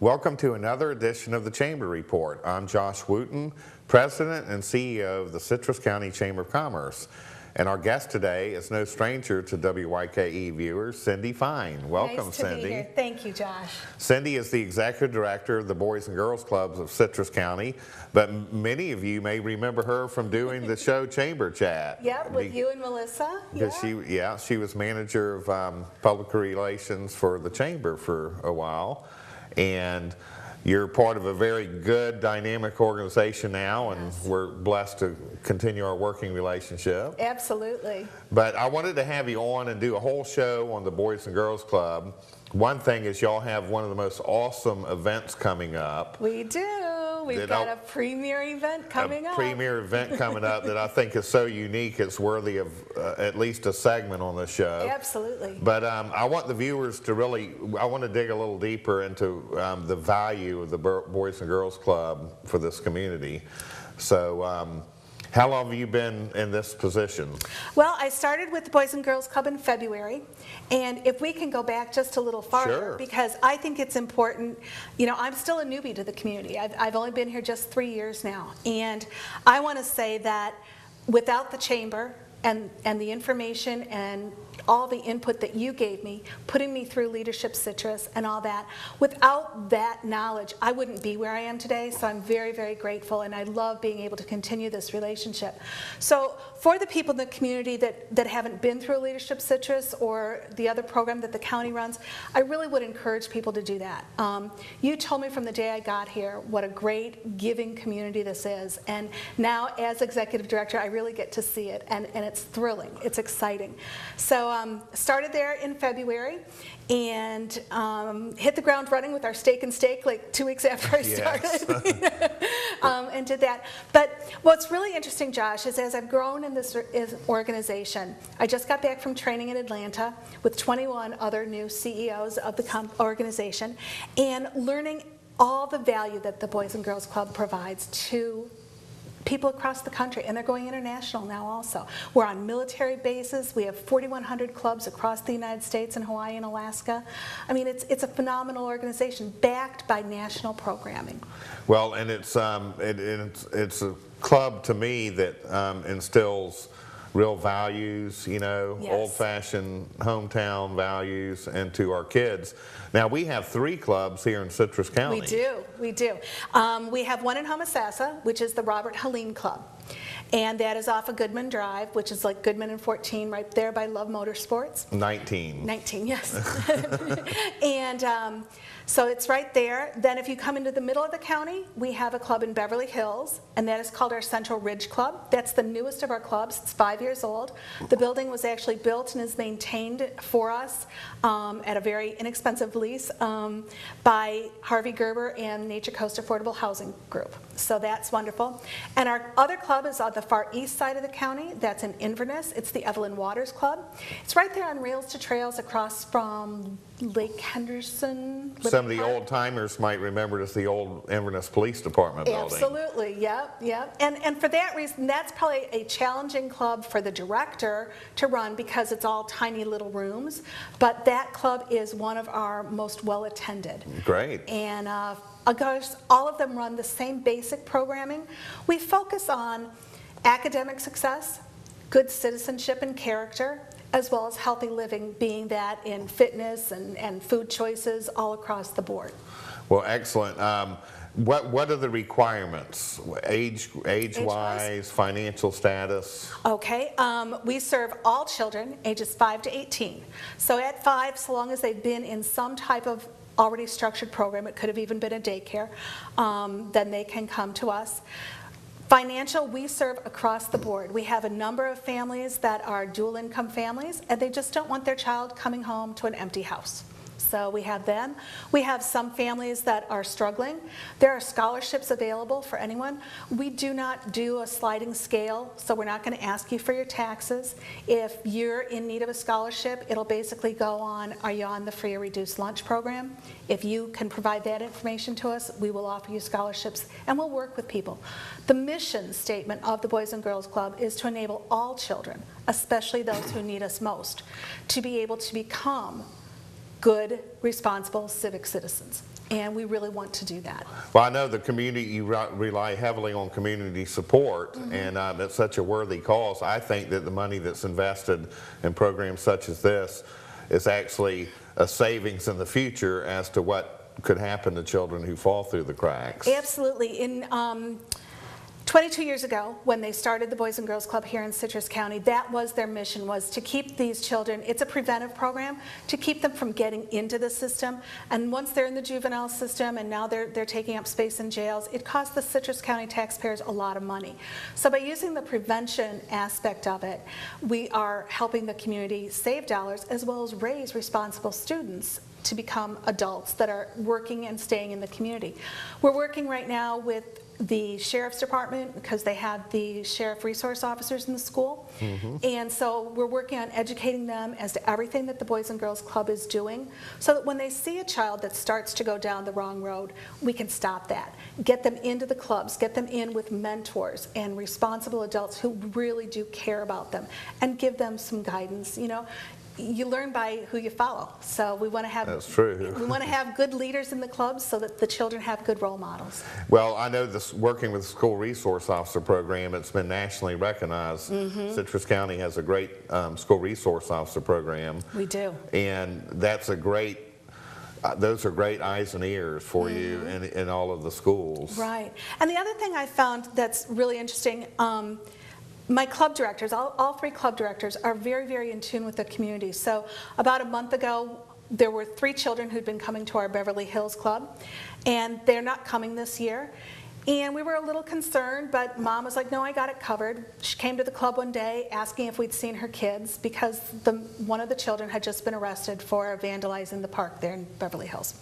Welcome to another edition of the Chamber Report. I'm Josh Wooten, President and CEO of the Citrus County Chamber of Commerce. And our guest today is no stranger to WYKE viewers, Cindy Fine. Welcome, nice to Cindy. Be here. Thank you, Josh. Cindy is the Executive Director of the Boys and Girls Clubs of Citrus County, but many of you may remember her from doing the show Chamber Chat. Yep, with you and Melissa. Yeah. She was manager of public relations for the Chamber for a while. And you're part of a very good, dynamic organization now, and we're blessed to continue our working relationship. Absolutely. But I wanted to have you on and do a whole show on the Boys and Girls Club. One thing is y'all have one of the most awesome events coming up. We do. We've got a premier event coming up. A premier event coming up that I think is so unique, it's worthy of at least a segment on the show. Absolutely. But I want the viewers to I want to dig a little deeper into the value of the Boys and Girls Club for this community. So how long have you been in this position? Well, I started with the Boys and Girls Club in February, and if we can go back just a little farther, Sure. Because I think it's important. You know, I'm still a newbie to the community. I've only been here just 3 years now, and I want to say that without the Chamber and the information and all the input that you gave me, putting me through Leadership Citrus and all that, without that knowledge, I wouldn't be where I am today. So I'm very, very grateful, and I love being able to continue this relationship. So for the people in the community that haven't been through Leadership Citrus or the other program that the county runs, I really would encourage people to do that. You told me from the day I got here what a great giving community this is, and now as executive director I really get to see it, and it's thrilling, it's exciting. So started there in February and hit the ground running with our steak and steak like 2 weeks after I started. And did that. But what's really interesting, Josh, is as I've grown in this organization, I just got back from training in Atlanta with 21 other new CEOs of the organization, and learning all the value that the Boys and Girls Club provides to people across the country, and they're going international now also. We're on military bases. We have 4,100 clubs across the United States and Hawaii and Alaska. I mean, it's a phenomenal organization backed by national programming. Well, and it's a club to me that instills real values, you know, Yes. old-fashioned hometown values into our kids. Now, we have 3 clubs here in Citrus County. We do. We have one in Homosassa, which is the Robert Helene Club. And that is off of Goodman Drive, which is like Goodman and 14, right there by Love Motorsports. 19, yes. And so it's right there. Then if you come into the middle of the county, we have a club in Beverly Hills, and that is called our Central Ridge Club. That's the newest of our clubs. It's 5 years old. The building was actually built and is maintained for us at a very inexpensive lease by Harvey Gerber and Nature Coast Affordable Housing Group. So that's wonderful. And our other club is on the far east side of the county. That's in Inverness. It's the Evelyn Waters Club. It's right there on Rails to Trails across from Lake Henderson. Some of the old timers might remember it as the old Inverness Police Department building. Absolutely, yep. And for that reason, that's probably a challenging club for the director to run because it's all tiny little rooms. But that club is one of our most well attended. Great. And of course, all of them run the same basic programming. We focus on academic success, good citizenship and character, as well as healthy living, being that in fitness and food choices all across the board. Well, excellent. What are the requirements, age-wise, financial status? Okay, we serve all children ages 5 to 18. So at 5, so long as they've been in some type of already structured program, it could have even been a daycare, then they can come to us. Financial, we serve across the board. We have a number of families that are dual income families, and they just don't want their child coming home to an empty house. So we have them. We have some families that are struggling. There are scholarships available for anyone. We do not do a sliding scale, so we're not going to ask you for your taxes. If you're in need of a scholarship, it'll basically go on, are you on the free or reduced lunch program? If you can provide that information to us, we will offer you scholarships, and we'll work with people. The mission statement of the Boys and Girls Club is to enable all children, especially those who need us most, to be able to become good, responsible civic citizens. and we really want to do that. Well, I know the community, you rely heavily on community support, and it's such a worthy cause. I think that the money that's invested in programs such as this is actually a savings in the future as to what could happen to children who fall through the cracks. Absolutely. In 22 years ago, when they started the Boys and Girls Club here in Citrus County, that was their mission, was to keep these children, it's a preventive program, to keep them from getting into the system. And once they're in the juvenile system and now they're taking up space in jails, it costs the Citrus County taxpayers a lot of money. So by using the prevention aspect of it, we are helping the community save dollars as well as raise responsible students to become adults that are working and staying in the community. We're working right now with the Sheriff's Department because they have the Sheriff Resource Officers in the school. And so we're working on educating them as to everything that the Boys and Girls Club is doing so that when they see a child that starts to go down the wrong road, we can stop that. Get them into the clubs, get them in with mentors and responsible adults who really do care about them and give them some guidance. You know, you learn by who you follow. So we want to have That's true. We want to have good leaders in the clubs so that the children have good role models. Well, I know this working with the School Resource Officer program, it's been nationally recognized. Citrus County has a great School Resource Officer program. We do. And that's a great, those are great eyes and ears for you in all of the schools. Right. And the other thing I found that's really interesting, my club directors, all three club directors are very, very in tune with the community. So about a month ago, there were 3 children who'd been coming to our Beverly Hills Club, and they're not coming this year. And we were a little concerned, but Mom was like, no, I got it covered. She came to the club one day asking if we'd seen her kids because one of the children had just been arrested for vandalizing the park there in Beverly Hills.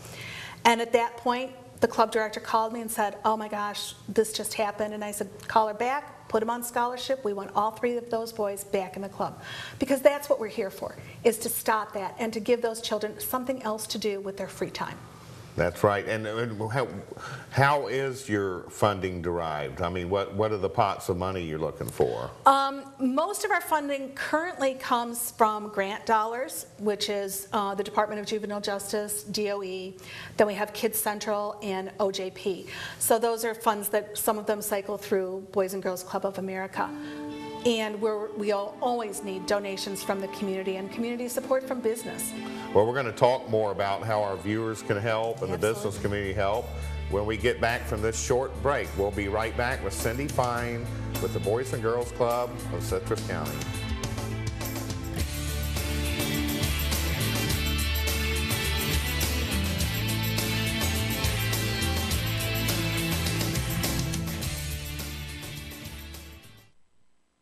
And at that point, the club director called me and said, oh my gosh, this just happened. And I said, call her back, put them on scholarship. We want all 3 of those boys back in the club. Because that's what we're here for, is to stop that and to give those children something else to do with their free time. That's right. And how is your funding derived? I mean, what are the pots of money you're looking for? Most of our funding currently comes from grant dollars, which is the Department of Juvenile Justice, DOE. Then we have Kids Central and OJP. So those are funds that some of them cycle through Boys and Girls Club of America. And we'll always need donations from the community and community support from business. Well, we're going to talk more about how our viewers can help and the business community help when we get back from this short break. We'll be right back with Cindy Fine with the Boys and Girls Club of Citrus County.